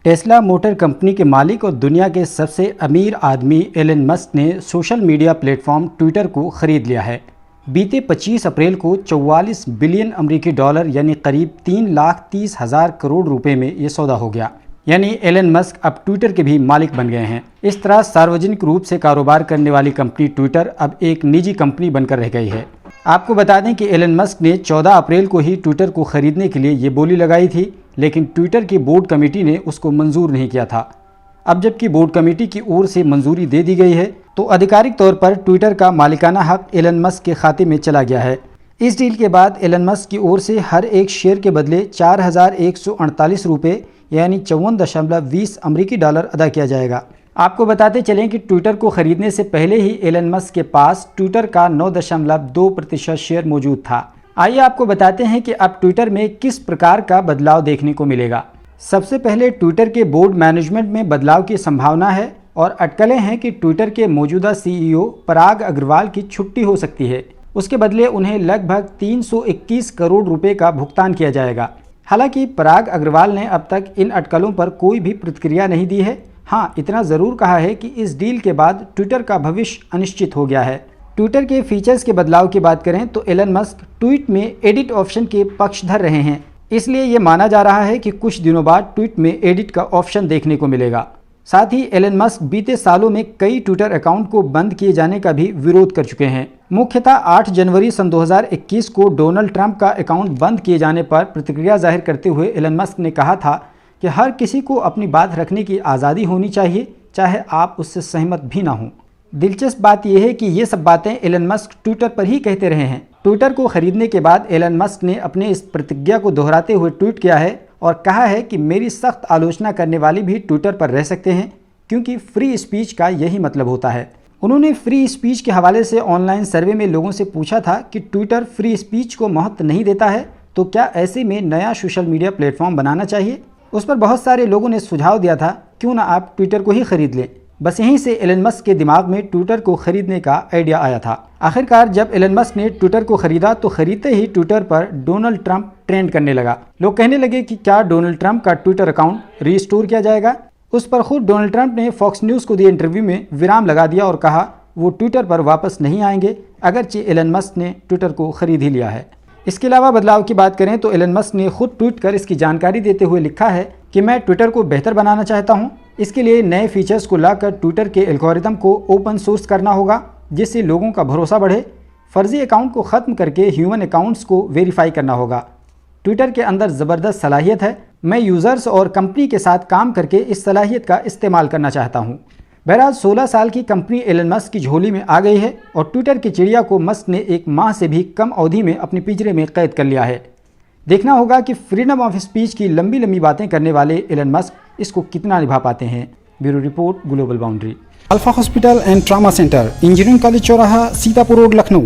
Tesla motor company के मालिक और दुनिया के सबसे अमीर आदमी एलन मस्क ने सोशल मीडिया प्लेटफॉर्म ट्विटर को खरीद लिया है। बीते 25 अप्रैल को 44 बिलियन अमेरिकी डॉलर यानी करीब 3,30,000 करोड़ रुपए में ये सौदा हो गया। यानी एलन मस्क अब ट्विटर के भी मालिक बन गए हैं। इस तरह सार्वजनिक रूप से कारोबार करने वाली कंपनी ट्विटर अब एक निजी कंपनी बनकर रह गई है। आपको बता दें कि एलन मस्क ने 14 अप्रैल को ही ट्विटर को खरीदने के लिए ये बोली लगाई थी, लेकिन ट्विटर की बोर्ड कमेटी ने उसको मंजूर नहीं किया था। अब जबकि बोर्ड कमेटी की ओर से मंजूरी दे दी गई है, तो आधिकारिक तौर पर ट्विटर का मालिकाना हक एलन मस्क के खाते में चला गया है। इस डील के बाद एलन मस्क की ओर से हर एक शेयर के बदले 4,148 रुपये यानी 54.20 अमेरिकी डॉलर अदा किया जाएगा। आपको बताते चलें कि ट्विटर को खरीदने से पहले ही एलन मस्क के पास ट्विटर का 9.2% शेयर मौजूद था। आइए आपको बताते हैं कि अब ट्विटर में किस प्रकार का बदलाव देखने को मिलेगा। सबसे पहले ट्विटर के बोर्ड मैनेजमेंट में बदलाव की संभावना है और अटकलें हैं कि ट्विटर के मौजूदा सीईओ पराग अग्रवाल की छुट्टी हो सकती है। उसके बदले उन्हें लगभग 321 करोड़ रुपए का भुगतान किया जाएगा। हालांकि पराग अग्रवाल ने अब तक इन अटकलों पर कोई भी प्रतिक्रिया नहीं दी है। हाँ, इतना ज़रूर कहा है कि इस डील के बाद ट्विटर का भविष्य अनिश्चित हो गया है। ट्विटर के फीचर्स के बदलाव की बात करें तो एलन मस्क ट्वीट में एडिट ऑप्शन के पक्षधर रहे हैं, इसलिए ये माना जा रहा है कि कुछ दिनों बाद ट्वीट में एडिट का ऑप्शन देखने को मिलेगा। साथ ही एलन मस्क बीते सालों में कई ट्विटर अकाउंट को बंद किए जाने का भी विरोध कर चुके हैं। मुख्यतः 8 जनवरी सन 2021 को डोनाल्ड ट्रंप का अकाउंट बंद किए जाने पर प्रतिक्रिया जाहिर करते हुए एलन मस्क ने कहा था कि हर किसी को अपनी बात रखने की आज़ादी होनी चाहिए, चाहे आप उससे सहमत भी ना हों। दिलचस्प बात यह है कि ये सब बातें एलन मस्क ट्विटर पर ही कहते रहे हैं। ट्विटर को खरीदने के बाद एलन मस्क ने अपने इस प्रतिज्ञा को दोहराते हुए ट्वीट किया है और कहा है कि मेरी सख्त आलोचना करने वाले भी ट्विटर पर रह सकते हैं, क्योंकि फ्री स्पीच का यही मतलब होता है। उन्होंने फ्री स्पीच के हवाले से ऑनलाइन सर्वे में लोगों से पूछा था कि ट्विटर फ्री स्पीच को महत्व नहीं देता है, तो क्या ऐसे में नया सोशल मीडिया प्लेटफॉर्म बनाना चाहिए। उस पर बहुत सारे लोगों ने सुझाव दिया था, क्यों ना आप ट्विटर को ही खरीद लें। बस यहीं से एलन मस्क के दिमाग में ट्विटर को खरीदने का आइडिया आया था। आखिरकार जब एलन मस्क ने ट्विटर को खरीदा तो खरीदते ही ट्विटर पर डोनाल्ड ट्रंप ट्रेंड करने लगा। लोग कहने लगे कि क्या डोनाल्ड ट्रंप का ट्विटर अकाउंट रीस्टोर किया जाएगा। उस पर खुद डोनाल्ड ट्रंप ने फॉक्स न्यूज़ को दिए इंटरव्यू में विराम लगा दिया और कहा वो ट्विटर पर वापस नहीं आएंगे, अगरचे एलन मस्क ने ट्विटर को खरीद ही लिया है। इसके अलावा बदलाव की बात करें तो एलन मस्क ने खुद ट्वीट कर इसकी जानकारी देते हुए लिखा है कि मैं ट्विटर को बेहतर बनाना चाहता हूं। इसके लिए नए फीचर्स को लाकर ट्विटर के एल्गोरिदम को ओपन सोर्स करना होगा, जिससे लोगों का भरोसा बढ़े। फर्जी अकाउंट को ख़त्म करके ह्यूमन अकाउंट्स को वेरीफाई करना होगा। ट्विटर के अंदर ज़बरदस्त सलाहियत है। मैं यूज़र्स और कंपनी के साथ काम करके इस सलाहियत का इस्तेमाल करना चाहता हूँ। बहरहाल 16 साल की कंपनी एलन मस्क की झोली में आ गई है और ट्विटर की चिड़िया को मस्क ने 1 माह से भी कम अवधि में अपने पिंजरे में कैद कर लिया है। देखना होगा कि फ्रीडम ऑफ स्पीच की लंबी लंबी बातें करने वाले एलन मस्क इसको कितना निभा पाते हैं। Bureau report, global boundary. Alpha hospital and trauma centre, engineering college चौराहा, सीतापुर रोड, लखनऊ।